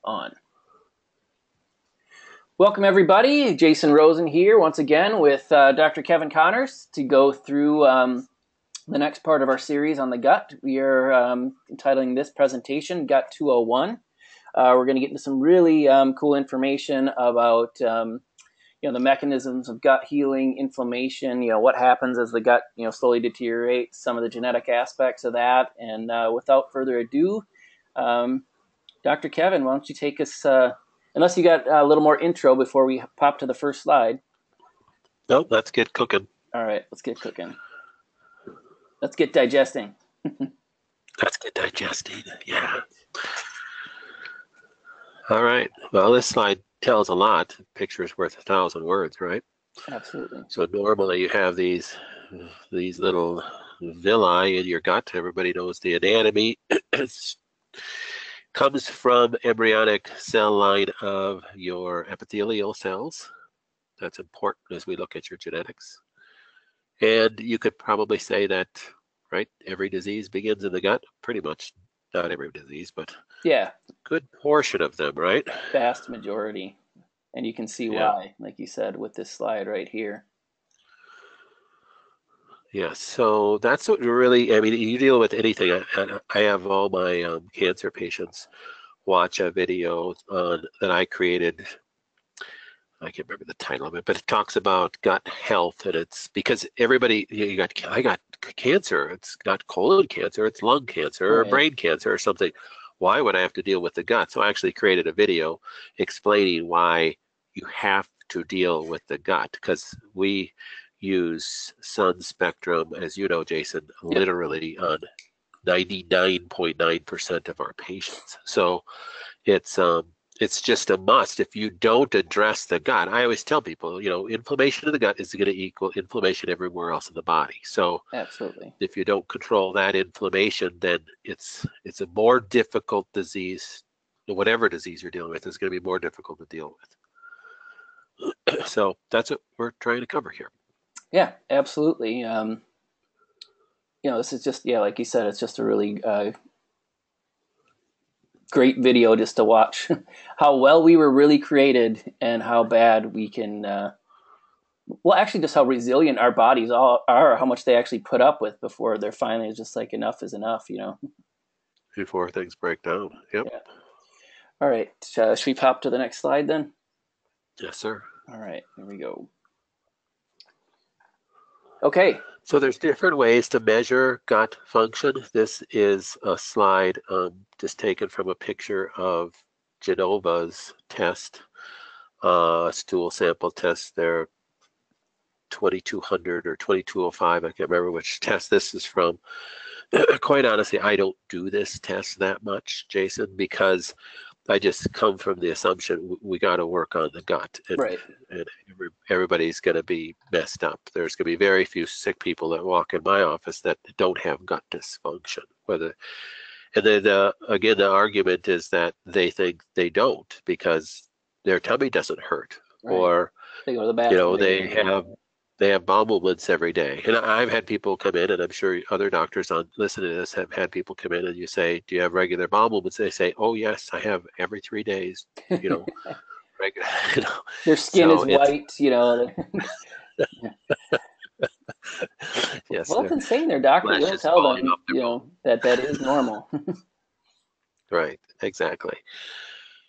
on. Welcome everybody, Jason Rozin here once again with Dr. Kevin Connors to go through the next part of our series on the gut. We are entitling this presentation Gut 201. We're going to get into some really cool information about the mechanisms of gut healing, inflammation, what happens as the gut slowly deteriorates, some of the genetic aspects of that. And without further ado, Dr. Kevin, why don't you take us, unless you got a little more intro before we pop to the first slide. Nope, let's get cooking. All right, let's get cooking. Let's get digesting. Let's get digesting, yeah. All right, well, this slide tells a lot. A picture's worth 1,000 words, right? Absolutely. So normally you have these little villi in your gut. Everybody knows the anatomy. Comes from embryonic cell line of your epithelial cells. That's important as we look at your genetics. And you could probably say that, right, every disease begins in the gut. Pretty much, not every disease, but yeah, a good portion of them, right? Vast majority. And you can see why, like you said, with this slide right here. Yeah, so that's what really, I mean, you deal with anything. I have all my cancer patients watch a video that I created. I can't remember the title of it, but it talks about gut health, and it's because everybody, I got cancer, it's got colon cancer, it's lung cancer, or brain cancer, or something. Why would I have to deal with the gut? So I actually created a video explaining why you have to deal with the gut, because we use sun spectrum, as you know, Jason, literally on 99.9% of our patients. So it's just a must. If you don't address the gut, I always tell people, inflammation of the gut is going to equal inflammation everywhere else in the body. So absolutely, if you don't control that inflammation, then it's a more difficult disease. Whatever disease you're dealing with is going to be more difficult to deal with. So that's what we're trying to cover here. Yeah, absolutely. This is just, like you said, it's just a really great video just to watch how well we were really created and how bad we can, actually just how resilient our bodies all are, how much they actually put up with before they're finally just like enough is enough, Before things break down. Yep. Yeah. All right. Should we pop to the next slide then? Yes, sir. All right. Here we go. Okay. So there's different ways to measure gut function. This is a slide just taken from a picture of Genova's test, stool sample test. They're 2200 or 2205. I can't remember which test this is from. Quite honestly, I don't do this test that much, Jason, because I just come from the assumption we got to work on the gut, and everybody's going to be messed up. There's going to be very few sick people that walk in my office that don't have gut dysfunction. And then again, the argument is that they think they don't because their tummy doesn't hurt, or they go to the bathroom. They have bowel movements every day. And I've had people come in, and I'm sure other doctors listening to this have had people come in, and you say, do you have regular bowel movements? They say, oh, yes, I have every 3 days, regular. Their skin is white, Yes. Well, it's saying their doctor will tell them, that is normal. Right, exactly.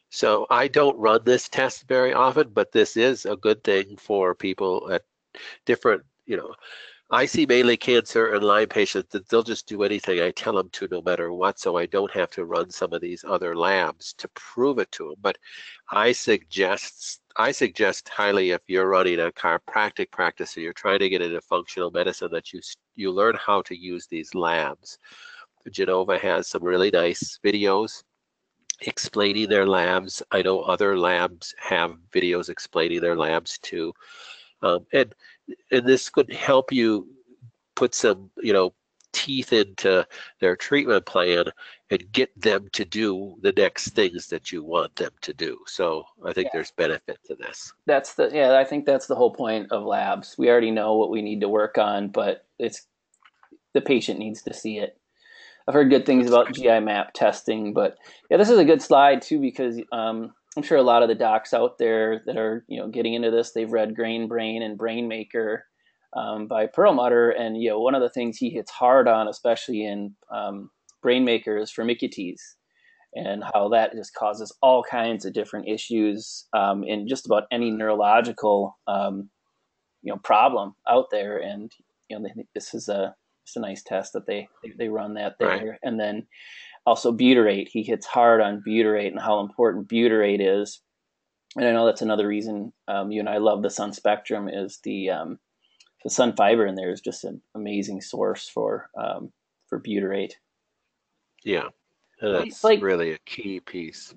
So I don't run this test very often, but this is a good thing for people at different, I see mainly cancer and Lyme patients that they'll just do anything I tell them to, no matter what, so I don't have to run some of these other labs to prove it to them. But I suggest highly, if you're running a chiropractic practice or you're trying to get into functional medicine, that you learn how to use these labs. Genova has some really nice videos explaining their labs. I know other labs have videos explaining their labs too. And this could help you put some, teeth into their treatment plan and get them to do the next things that you want them to do. So I think there's benefit to this. I think that's the whole point of labs. We already know what we need to work on, but the patient needs to see it. I've heard good things about GI map testing, but yeah, this is a good slide too because I'm sure a lot of the docs out there that are getting into this, they've read Grain Brain and Brain Maker by Perlmutter, and one of the things he hits hard on, especially in Brain Maker, is firmicutes and how that just causes all kinds of different issues in just about any neurological problem out there. And they think this is it's a nice test that they run that there. Right. And then also butyrate. He hits hard on butyrate and how important butyrate is. And I know that's another reason you and I love the Sun Spectrum is the sun fiber in there is just an amazing source for butyrate. Yeah, that's Like really a key piece.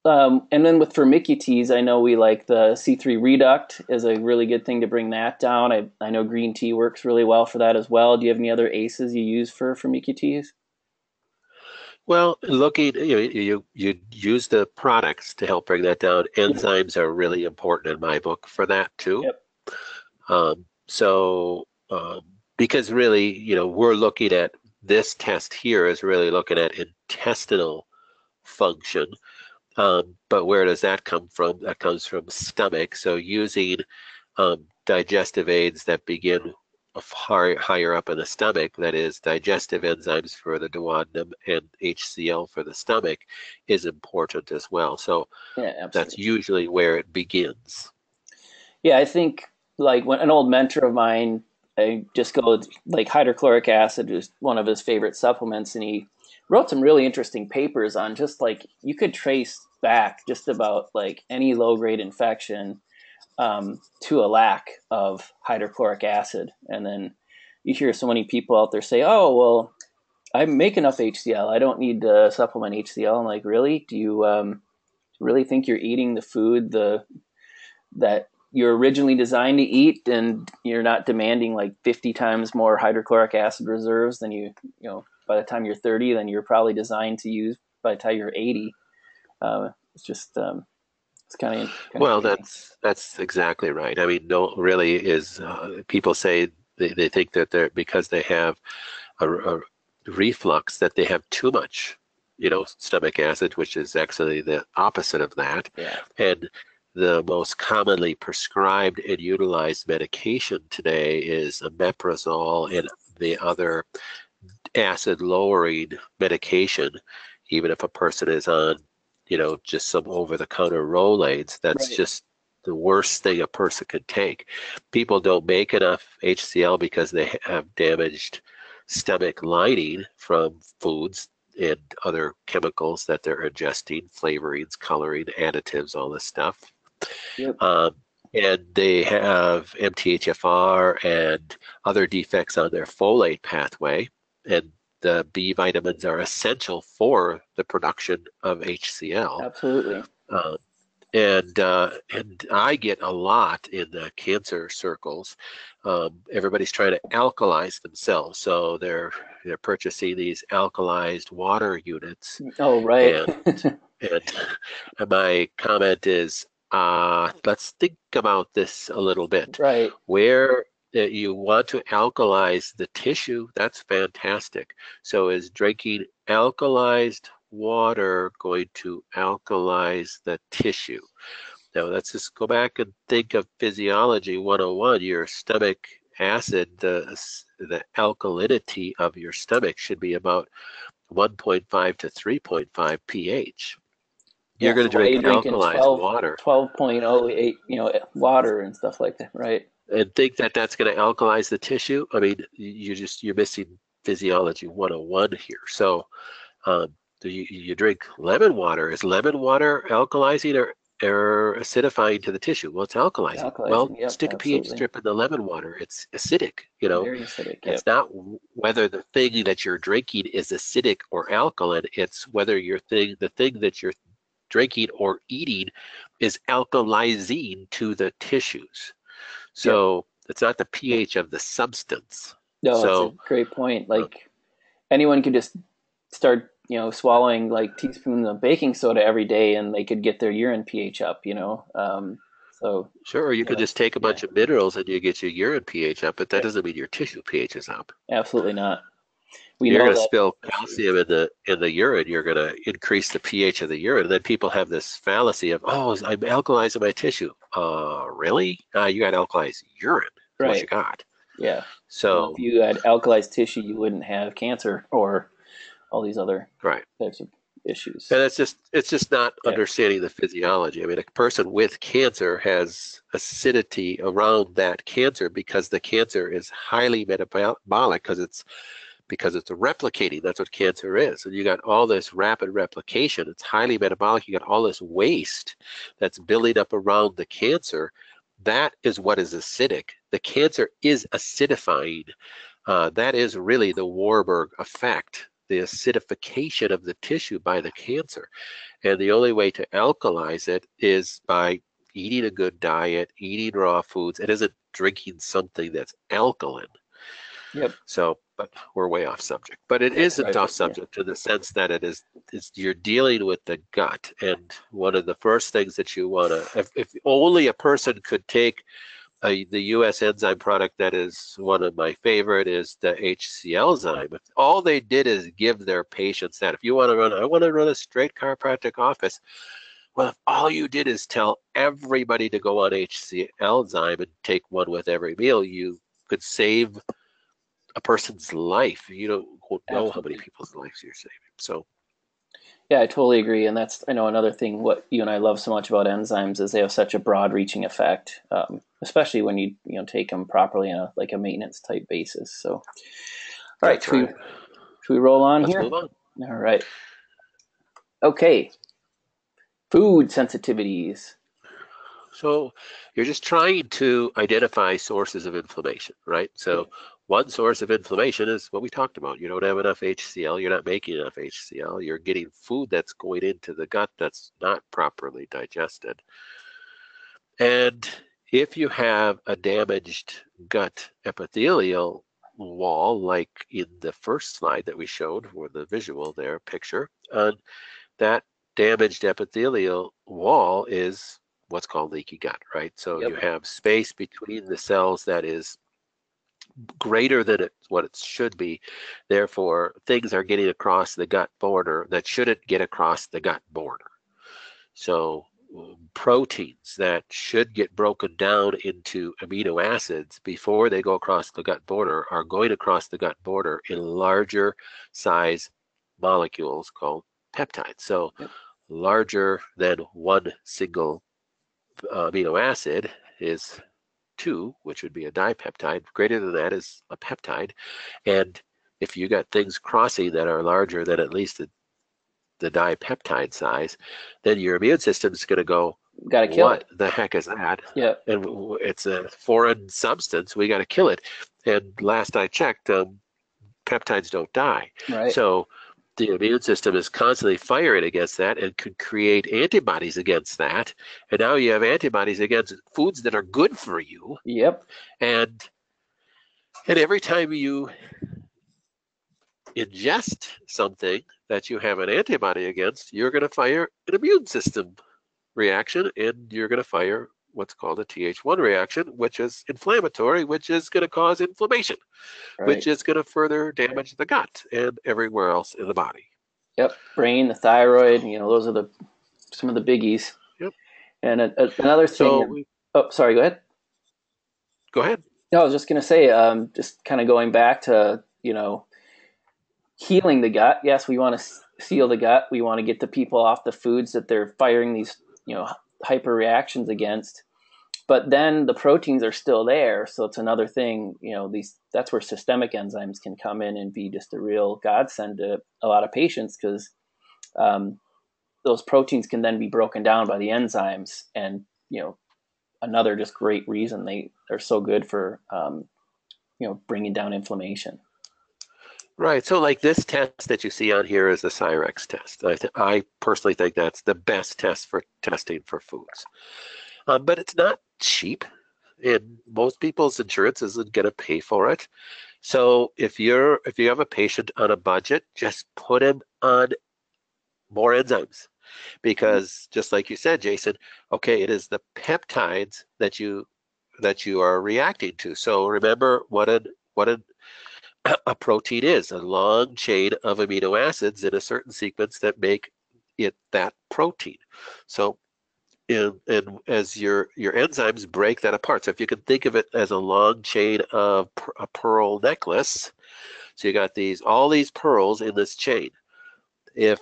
and then with firmicutes, I know we like the C3 reduct is a really good thing to bring that down. I know green tea works really well for that as well. Do you have any other ACEs you use for firmicutes? Well, looking, you use the products to help bring that down. Enzymes are really important in my book for that too. Yep. So, because really, we're looking at this test here is really looking at intestinal function. But where does that come from? That comes from stomach. So using digestive aids that begin higher up in the stomach, that is digestive enzymes for the duodenum and HCl for the stomach, is important as well. So Yeah, that's absolutely. usually where it begins. Yeah, I think like when an old mentor of mine, I just go with, like hydrochloric acid is one of his favorite supplements, and he wrote some really interesting papers on just like you could trace back just about like any low grade infection to a lack of hydrochloric acid, and then you hear so many people out there say, "Oh, well, I make enough HCl. I don't need to supplement HCl." I'm like, really? Do you really think you're eating the food that you're originally designed to eat, and you're not demanding like 50 times more hydrochloric acid reserves than by the time you're 30 than you're probably designed to use by the time you're 80? It's just it's kind of Well, crazy. that's exactly right. I mean, no, really is people say they think that they're because they have a reflux that they have too much, stomach acid, which is actually the opposite of that. Yeah. And the most commonly prescribed and utilized medication today is omeprazole and the other acid lowering medication. Even if a person is on, just some over-the-counter Rolaids, that's Right. just the worst thing a person could take. People don't make enough HCl because they have damaged stomach lining from foods and other chemicals that they're ingesting, flavorings, coloring, additives, all this stuff. Yep. Um, and they have MTHFR and other defects on their folate pathway. And the B vitamins are essential for the production of HCl. Absolutely. Uh, and I get a lot in the cancer circles. Everybody's trying to alkalize themselves, so they're purchasing these alkalized water units. Oh, right. And and my comment is, let's think about this a little bit. Right. Where you want to alkalize the tissue, that's fantastic. So is drinking alkalized water going to alkalize the tissue? Now let's just go back and think of physiology 101. Your stomach acid, the alkalinity of your stomach should be about 1.5 to 3.5 pH. You're Yeah. going So to why are drink you drinking alkalized water 12.08, water and stuff like that, right? and think that that's going to alkalize the tissue. I mean, you're missing physiology 101 here. So you drink lemon water. Is lemon water alkalizing or acidifying to the tissue? Well, it's alkalizing. Well, Alkalizing. Yep. stick a pH Absolutely. strip in the lemon water. It's acidic. Very acidic. Yep. It's not whether the thing that you're drinking is acidic or alkaline. It's whether the thing that you're drinking or eating is alkalizing to the tissues. Yep. So it's not the pH of the substance. No, that's a So great point. uh, Like anyone could just start, swallowing like teaspoons of baking soda every day, and they could get their urine pH up. So sure, you could that's just take a yeah, bunch of minerals and you get your urine pH up, but that right. doesn't mean your tissue pH is up. Absolutely not. we You're know going to that. spill calcium in the urine. You're going to increase the pH of the urine. And then people have this fallacy of, oh, I'm alkalizing my tissue. Really? You got alkalized urine. Is what you Right. got. Yeah. Well, if So, you had alkalized tissue, you wouldn't have cancer or all these other right. types of issues. And it's just not Yeah. understanding the physiology. I mean, a person with cancer has acidity around that cancer because the cancer is highly metabolic because it's replicating. That's what cancer is. And you got all this rapid replication. It's highly metabolic. You got all this waste that's building up around the cancer. That is what is acidic. The cancer is acidifying. That is really the Warburg effect, the acidification of the tissue by the cancer. And the only way to alkalize it is by eating a good diet, eating raw foods. It isn't drinking something that's alkaline. Yep. So, but we're way off subject. But it is a Right. tough Yeah. subject in the sense that it's you're dealing with the gut. And one of the first things that you want to, if only a person could take the US enzyme product that is one of my favorite is the HCl enzyme. If all they did is give their patients that, if you want to run, I want to run a straight chiropractic office. Well, if all you did is tell everybody to go on HCl enzyme and take one with every meal, you could save a person's life. You don't know how many Absolutely. people's lives you're saving. So, Yeah, I totally agree. And that's, I know, another thing, what you and I love so much about enzymes is they have such a broad reaching effect, especially when take them properly on like a maintenance type basis. So, all right, that's right. should we roll on Let's here? move on. All right. Okay. Food sensitivities. So you're just trying to identify sources of inflammation, right? Yeah. So one source of inflammation is what we talked about. You don't have enough HCl. You're not making enough HCl. You're getting food that's going into the gut that's not properly digested. And if you have a damaged gut epithelial wall, like in the first slide that we showed, or the visual there picture, that damaged epithelial wall is what's called leaky gut, right? So you Yep. have space between the cells that is greater than what it should be. Therefore, things are getting across the gut border that shouldn't get across the gut border. So proteins that should get broken down into amino acids before they go across the gut border are going across the gut border in larger size molecules called peptides. So Yep. larger than one single amino acid is two, which would be a dipeptide. Greater than that is a peptide. And if you got things crossing that are larger than at least the dipeptide size, then your immune system is going to go, Got to kill what it. the heck is that? Yep. And it's a foreign substance. We got to kill it. And last I checked, peptides don't die. Right. So the immune system is constantly firing against that and could create antibodies against that. And now you have antibodies against foods that are good for you. Yep. And every time you ingest something that you have an antibody against, you're going to fire an immune system reaction, and you're going to fire what's called a Th1 reaction, which is inflammatory, which is going to cause inflammation, which Right. is going to further damage the gut and everywhere else in the body. Yep. Brain, the thyroid, those are some of the biggies. Yep. And another thing. So Oh, sorry. Go ahead. go ahead. No, I was just going to say, just kind of going back to, healing the gut. Yes, we want to seal the gut. We want to get the people off the foods that they're firing these, hyper reactions against. But then the proteins are still there, so it's another thing. That's where systemic enzymes can come in and be just a real godsend to a lot of patients because those proteins can then be broken down by the enzymes, and another just great reason they are so good for bringing down inflammation. Right. So like this test that you see on here is the Cyrex test. I personally think that's the best test for testing for foods. But it's not cheap, and most people's insurance isn't going to pay for it. So if you have a patient on a budget, just put him on more enzymes because just like you said, Jason, okay, it is the peptides that you are reacting to. So remember what an a protein is, a long chain of amino acids in a certain sequence that make it that protein. So and as your enzymes break that apart. So if you can think of it as a long chain of a pearl necklace, so you got all these pearls in this chain. If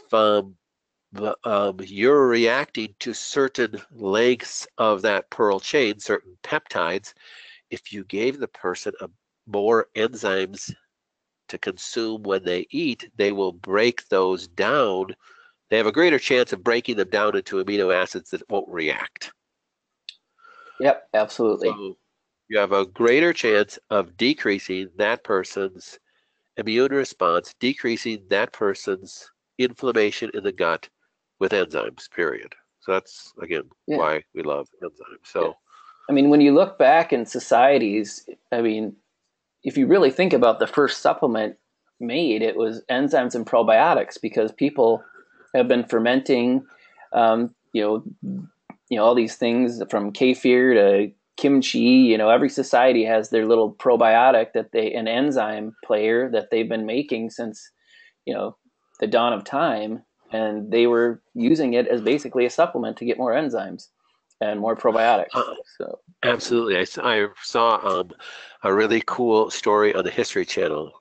you're reacting to certain lengths of that pearl chain, certain peptides, if you gave the person more enzymes to consume when they eat, they will break those down. They have a greater chance of breaking them down into amino acids that won't react. Yep, absolutely. So you have a greater chance of decreasing that person's immune response, decreasing that person's inflammation in the gut with enzymes, period. So that's, again, Yeah. why we love enzymes. Yeah. So, I mean, when you look back in societies, I mean, if you really think about the first supplement made, it was enzymes and probiotics because people have been fermenting, you know, all these things from kefir to kimchi. Every society has their little probiotic an enzyme player that they've been making since, you know, the dawn of time, and they were using it as basically a supplement to get more enzymes and more probiotics. uh, So absolutely. I saw a really cool story on the History Channel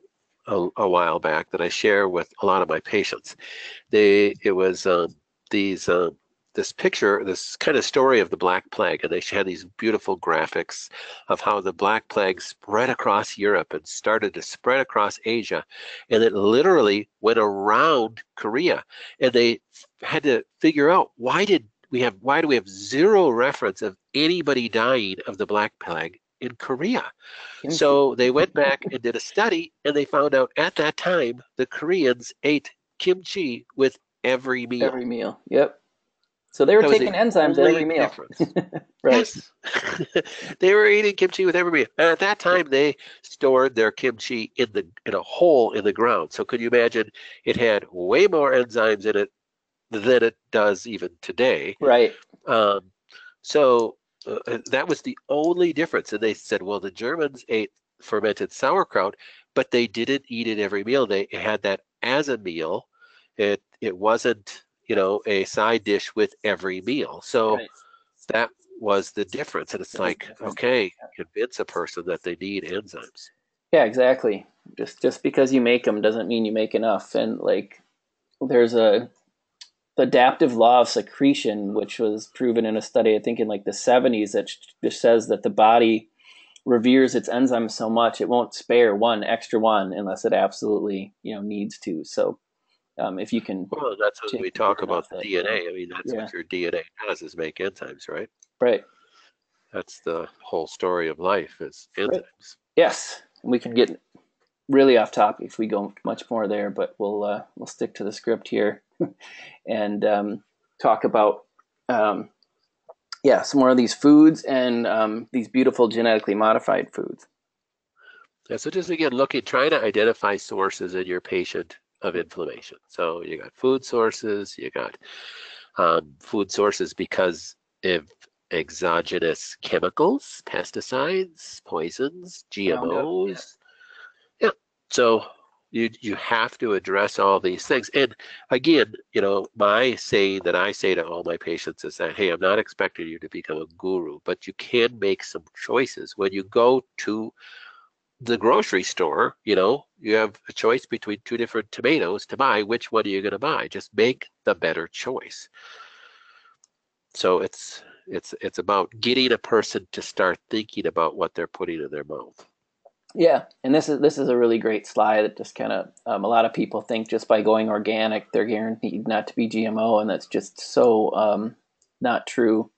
a while back that I share with a lot of my patients. It was these this picture, this kind of story of the Black Plague, and they had these beautiful graphics of how the Black Plague spread across Europe and started to spread across Asia, and it literally went around Korea, and they had to figure out why do we have zero reference of anybody dying of the Black Plague in Korea? kimchi So they went back and did a study, and they found out at that time the Koreans ate kimchi with every every meal. meal. Yep. So they were That was taking the enzymes at every only meal. difference. Right. Yes. They were eating kimchi with every meal. And at that Yep. time, they stored their kimchi in a hole in the ground. So could you imagine it had way more enzymes in it than it does even today? Right. Um, so that was the only difference. And they said, well, the Germans ate fermented sauerkraut, but they didn't eat it every meal. They had that as a meal. It wasn't, a side dish with every meal. So Right. that was the difference. And it's That was like, different. okay, convince a person that they need enzymes. Yeah, exactly. Just because you make them doesn't mean you make enough. And like, there's a the adaptive law of secretion, which was proven in a study, I think in like the 70s, that just says that the body reveres its enzymes so much it won't spare one extra one unless it absolutely needs to. So if you can Well, that's when take we care talk enough about the that DNA. I mean, that's yeah, what your DNA does is make enzymes, right? right, That's the whole story of life is right, enzymes. yes, we can get really off topic if we go much more there, but we'll stick to the script here and talk about um, yeah, some more of these foods and these beautiful genetically modified foods. Yeah, so just again, trying to identify sources in your patient of inflammation. So you got food sources, you got food sources because of exogenous chemicals, pesticides, poisons, Roundup, yeah. GMOs. Yeah. So you have to address all these things. And again, my saying that I say to all my patients is that, hey, I'm not expecting you to become a guru, but you can make some choices when you go to the grocery store. You have a choice between two different tomatoes to buy. Which one are you going to buy? Just make the better choice. So it's about getting a person to start thinking about what they're putting in their mouth. Yeah, and this is a really great slide that just kind of a lot of people think just by going organic they're guaranteed not to be GMO, and that's just so not true.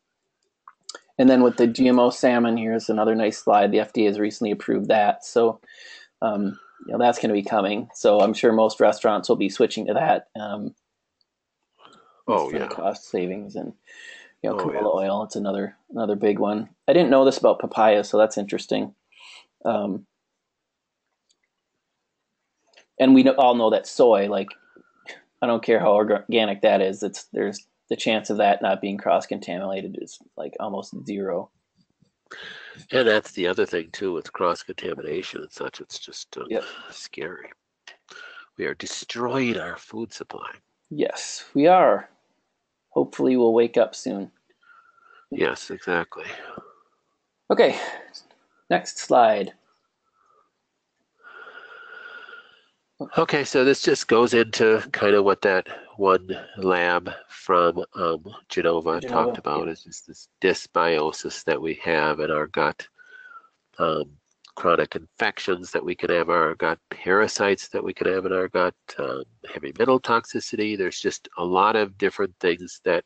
And then with the GMO salmon, here's another nice slide. The FDA has recently approved that, so that's going to be coming. So I'm sure most restaurants will be switching to that Oh for the yeah. cost savings. And Oh yeah. canola oil, it's another big one. I didn't know this about papaya, so that's interesting. Um, and we all know that soy, like I don't care how organic that is, there's the chance of that not being cross contaminated is like almost zero. And that's the other thing too with cross-contamination and such. It's just Yep. scary. We are destroying our food supply. Yes, we are. Hopefully we'll wake up soon. Yes, exactly. Okay, next slide. Okay, so this just goes into kind of what that one lab from Genova talked about, Yep. is just this dysbiosis that we have in our gut, chronic infections that we can have in our gut, parasites that we can have in our gut, heavy metal toxicity. There's just a lot of different things that,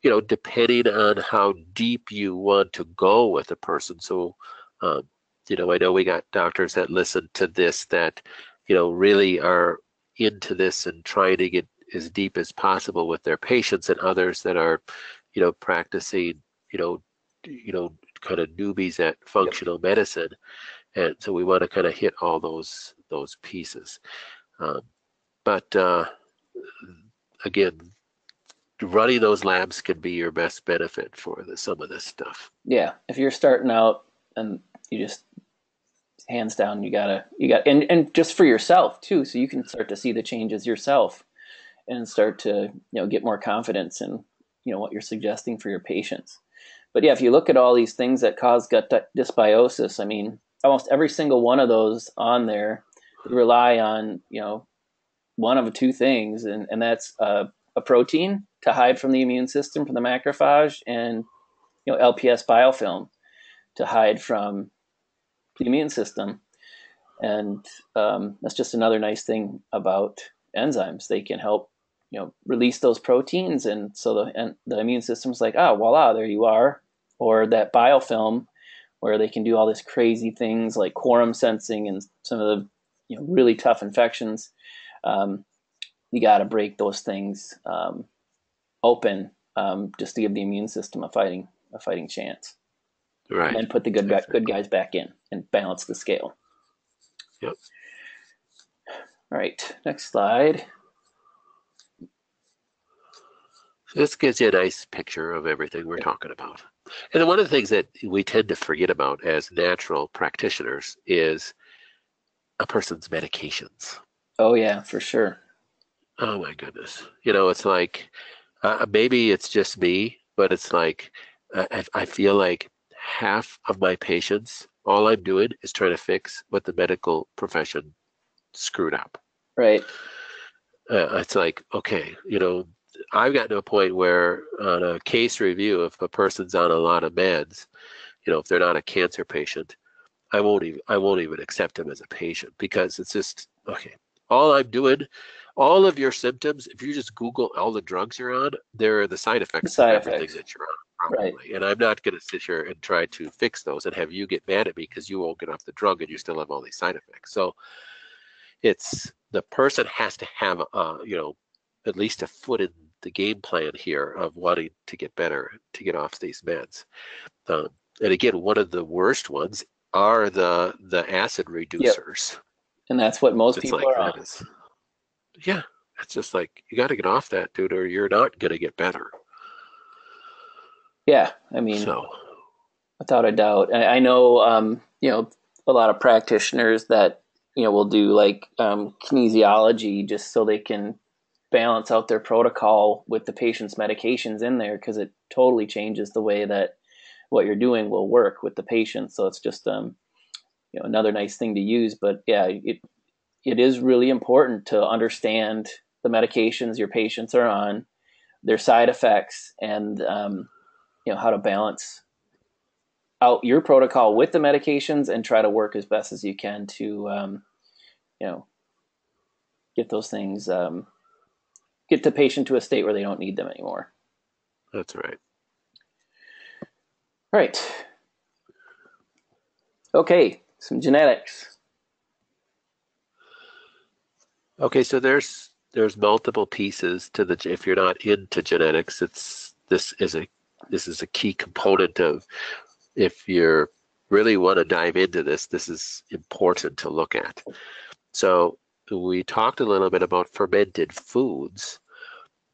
depending on how deep you want to go with a person. So, I know we got doctors that listen to this that, really are into this and trying to get as deep as possible with their patients, and others that are, practicing, kind of newbies at functional medicine. And so we want to kind of hit all those pieces. But again, running those labs can be your best benefit for some of this stuff. Yeah, if you're starting out and you just hands down, you got and just for yourself too, so you can start to see the changes yourself and start to get more confidence in what you're suggesting for your patients. But yeah, if you look at all these things that cause gut dysbiosis, I mean, almost every single one of those on there rely on one of two things, and that's a protein to hide from the immune system from the macrophage, and LPS biofilm to hide from the immune system. And that's just another nice thing about enzymes. They can help release those proteins, and so the immune system's like, oh, voila, there you are. Or that biofilm, where they can do all this crazy things like quorum sensing and some of the really tough infections. You got to break those things open, just to give the immune system a fighting chance. Right. And then put the good guys back in and balance the scale. Yep. All right, next slide. This gives you a nice picture of everything we're talking about. And one of the things that we tend to forget about as natural practitioners is a person's medications. Oh yeah, for sure. Oh my goodness. It's like, maybe it's just me, but it's like, I feel like half of my patients, all I'm doing is trying to fix what the medical profession screwed up. Right. It's like, okay, I've gotten to a point where on a case review, if a person's on a lot of meds, if they're not a cancer patient, I won't even accept them as a patient, because it's just, okay, all I'm doing, all of your symptoms, if you just Google all the drugs you're on, they're the side effects of everything that you're on, probably. Right. And I'm not going to sit here and try to fix those and have you get mad at me because you won't get off the drug and you still have all these side effects. So it's, the person has to have, at least a foot in the game plan here of wanting to get better, to get off these meds. And again, one of the worst ones are the acid reducers. Yep. And that's what most people are on. Yeah, it's just like, you got to get off that, dude, or you're not going to get better. Yeah, I mean, without a doubt. I know, a lot of practitioners that, will do like kinesiology just so they can balance out their protocol with the patient's medications in there, because it totally changes the way that what you're doing will work with the patient. So it's just another nice thing to use. But yeah, it is really important to understand the medications your patients are on, their side effects, and how to balance out your protocol with the medications and try to work as best as you can to get those things, get the patient to a state where they don't need them anymore. That's right. Right. Okay, some genetics. Okay, so there's multiple pieces to the, if you're not into genetics, this is a key component of, if you really want to dive into this is important to look at. So we talked a little bit about fermented foods,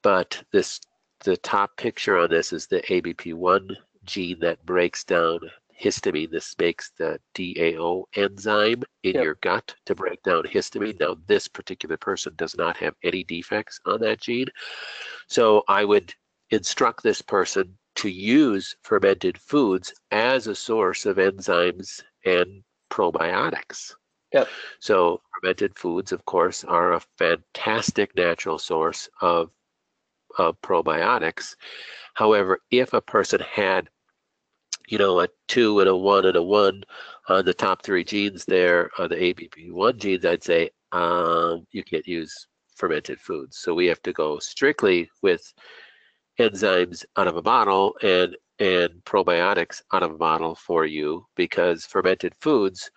but the top picture on this is the ABP1 gene that breaks down histamine. This makes the DAO enzyme in Yep. your gut to break down histamine. Now, this particular person does not have any defects on that gene. So I would instruct this person to use fermented foods as a source of enzymes and probiotics. Yep. So fermented foods, of course, are a fantastic natural source of probiotics. However, if a person had, a 2 and a 1 and a 1 on the top 3 genes there, on the ABP1 genes, I'd say you can't use fermented foods. So we have to go strictly with enzymes out of a bottle and probiotics out of a bottle for you, because fermented foods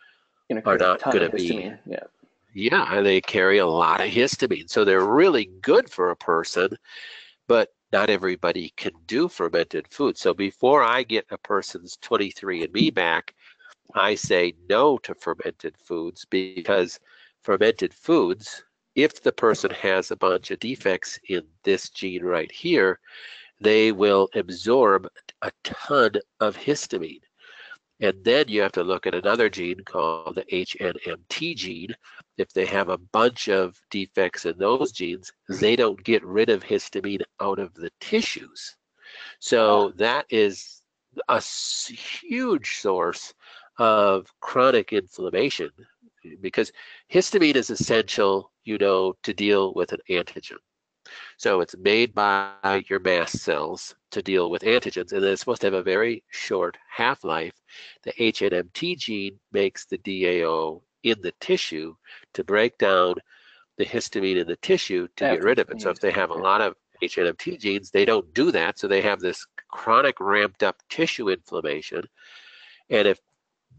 are Create a not ton going of to be, histamine. Yeah. yeah, they carry a lot of histamine. So they're really good for a person, but not everybody can do fermented food. So before I get a person's 23andMe back, I say no to fermented foods, because fermented foods, if the person has a bunch of defects in this gene right here, they will absorb a ton of histamine. And then you have to look at another gene called the HNMT gene. If they have a bunch of defects in those genes, they don't get rid of histamine out of the tissues. So that is a huge source of chronic inflammation, because histamine is essential, to deal with an antigen. So it's made by your mast cells to deal with antigens, and then it's supposed to have a very short half-life. The HNMT gene makes the DAO in the tissue to break down the histamine in the tissue to get After rid it's of it. So if made. they have a lot of HNMT genes, they don't do that. So they have this chronic ramped up tissue inflammation. And if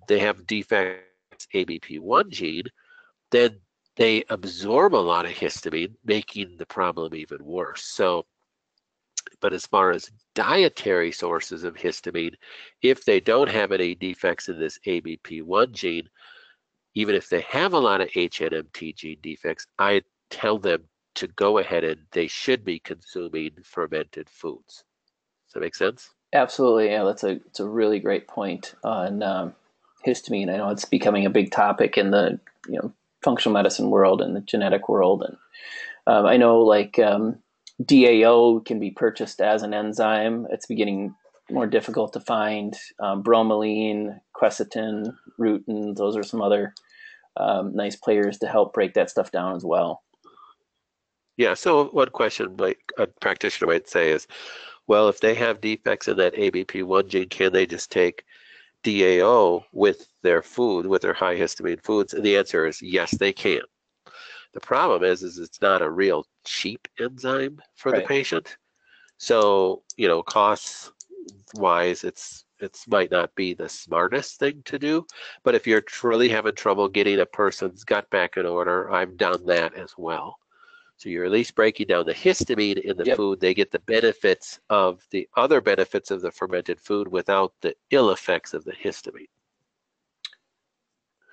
they have defects ABP1 gene, then they absorb a lot of histamine, making the problem even worse. So, but as far as dietary sources of histamine, if they don't have any defects in this ABP1 gene, even if they have a lot of HNMT gene defects, I tell them to go ahead and they should be consuming fermented foods. Does that make sense? Absolutely. Yeah, it's a really great point on histamine. I know it's becoming a big topic in the functional medicine world and the genetic world, and I know DAO can be purchased as an enzyme. It's beginning more difficult to find. Bromelain, quercetin, rutin, those are some other nice players to help break that stuff down as well. Yeah, so one question a practitioner might say is, well, if they have defects in that ABP1 gene, can they just take DAO with their food, with their high histamine foods? And the answer is yes, they can. The problem is it's not a real cheap enzyme for the Right. patient. So, costs wise, it's might not be the smartest thing to do. But if you're truly having trouble getting a person's gut back in order, I've done that as well. So you're at least breaking down the histamine in the Yep. food. They get the benefits of the other benefits of the fermented food without the ill effects of the histamine.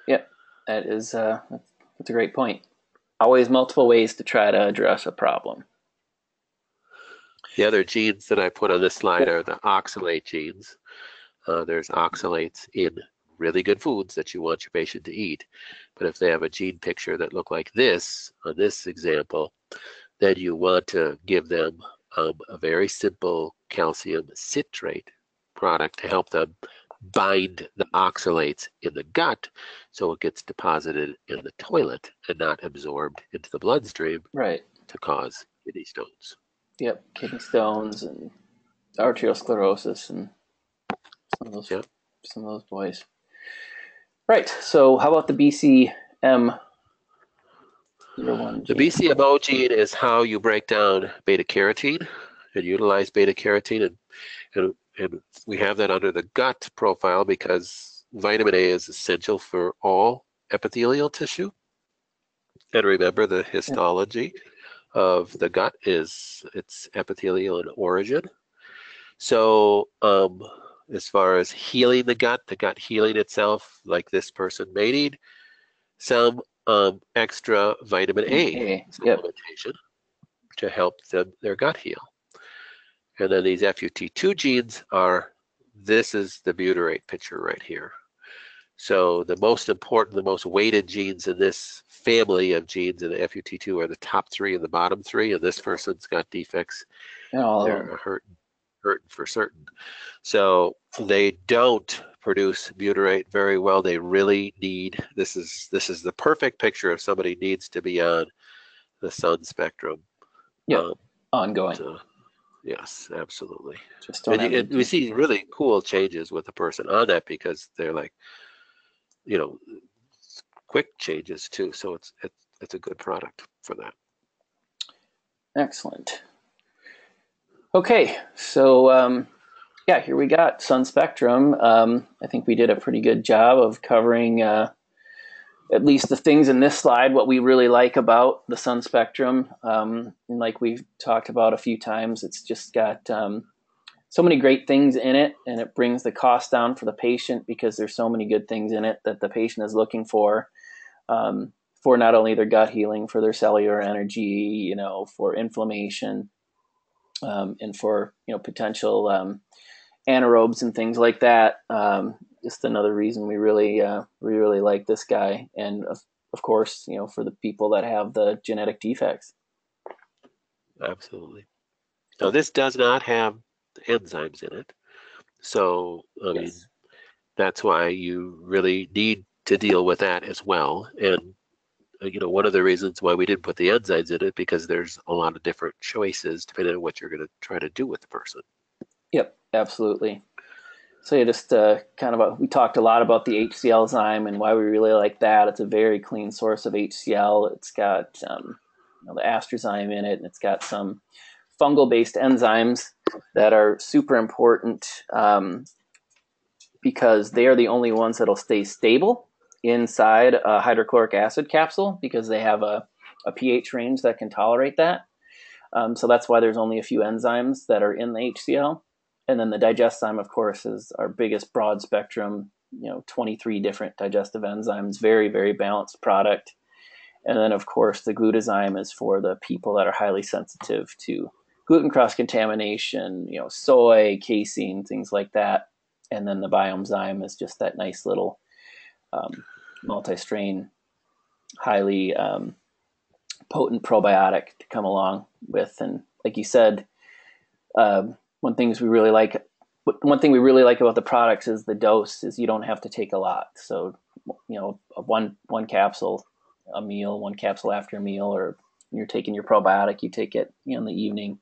Yep. That's a great point. Always multiple ways to try to address a problem. The other genes that I put on this slide are the oxalate genes. There's oxalates in really good foods that you want your patient to eat. But if they have a gene picture that look like this, on this example, then you want to give them a very simple calcium citrate product to help them bind the oxalates in the gut so it gets deposited in the toilet and not absorbed into the bloodstream Right. to cause kidney stones. Yep. Kidney stones and arteriosclerosis and Yep. some of those boys. Right. So how about the BCM01 The gene? BCMO gene is how you break down beta carotene and utilize beta carotene, and we have that under the gut profile because vitamin A is essential for all epithelial tissue. And remember, the histology of the gut is it's epithelial in origin. So as far as healing the gut healing itself, like this person may need some extra vitamin A Yep. supplementation to help their gut heal. And then these FUT2 genes are this is the butyrate picture right here. So the most important, the most weighted genes in this family of genes in the FUT2 are the top 3 and the bottom 3, and this person's got defects. And all of They're them. hurting for certain. So they don't produce butyrate very well. They really need, this is the perfect picture of somebody needs to be on the sun spectrum. Yep. Ongoing. So, yes, absolutely. Just don't have And we see really cool changes with the person on that because they're like, you know, quick changes too. So it's a good product for that. Excellent. Okay, so yeah, here we got Sun Spectrum. I think we did a pretty good job of covering at least the things in this slide, what we really like about the Sun Spectrum. And like we've talked about a few times, it's just got so many great things in it, and it brings the cost down for the patient because there's so many good things in it that the patient is looking for not only their gut healing, for their cellular energy, for inflammation, and for potential anaerobes and things like that. Just another reason we really like this guy, and of course, for the people that have the genetic defects. Absolutely. Now, this does not have enzymes in it, so I mean, that's why you really need to deal with that as well. And one of the reasons why we didn't put the enzymes in it, because there's a lot of different choices depending on what you're going to try to do with the person. Yep, absolutely. So yeah, just we talked a lot about the HCl enzyme and why we really like that. It's a very clean source of HCl. It's got the astrozyme in it, and it's got some fungal-based enzymes that are super important because they are the only ones that'll stay stable inside a hydrochloric acid capsule because they have a pH range that can tolerate that. So that's why there's only a few enzymes that are in the HCl. And then the digeszyme, of course, is our biggest broad spectrum, 23 different digestive enzymes, very, very balanced product. And then, of course, the glutathione is for the people that are highly sensitive to gluten cross-contamination, soy, casein, things like that. And then the bioenzyme is just that nice little multi-strain, highly potent probiotic to come along with. And like you said, one thing we really like about the products is the dose. Is you don't have to take a lot. So one capsule a meal, one capsule after a meal, or when you're taking your probiotic, you take it in the evening.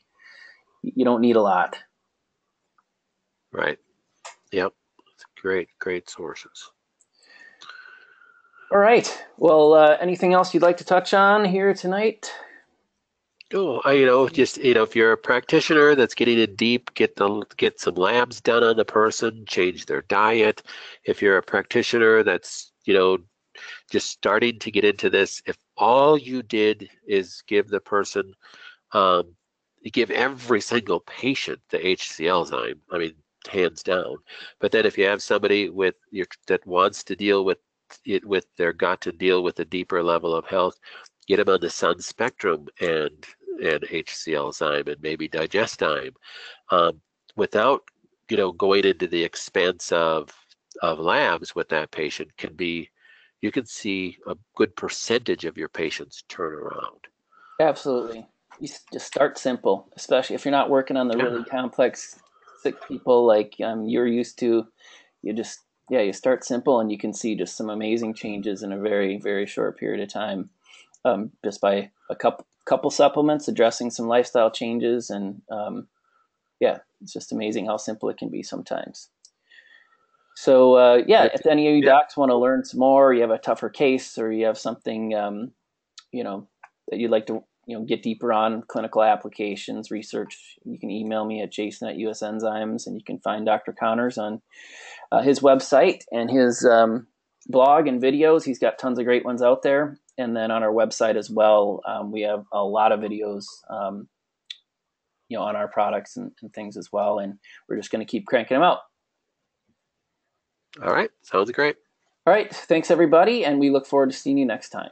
You don't need a lot. Right. Yep. Great sources. All right. Well, anything else you'd like to touch on here tonight? Oh, just if you're a practitioner that's getting in deep, get some labs done on the person, change their diet. If you're a practitioner that's just starting to get into this, if all you did is give the person, you give every single patient the HCl enzyme, I mean, hands down. But then if you have somebody that wants to deal with it, with their gut, to deal with a deeper level of health, get them on the Sun Spectrum and HCl enzyme and maybe digeszyme, without going into the expense of labs with that patient. You can see a good percentage of your patients turn around. Absolutely. You just start simple, especially if you're not working on the really complex sick people like you're used to. You start simple, and you can see just some amazing changes in a very, very short period of time, just by a couple supplements, addressing some lifestyle changes, and it's just amazing how simple it can be sometimes. So if any of you docs want to learn some more, you have a tougher case, or you have something that you'd like to get deeper on, clinical applications, research, you can email me at jason@usenzymes, and you can find Dr. Connors on his website and his blog and videos. He's got tons of great ones out there. And then on our website as well, we have a lot of videos on our products and things as well. And we're just going to keep cranking them out. All right. Sounds great. All right. Thanks, everybody. And we look forward to seeing you next time.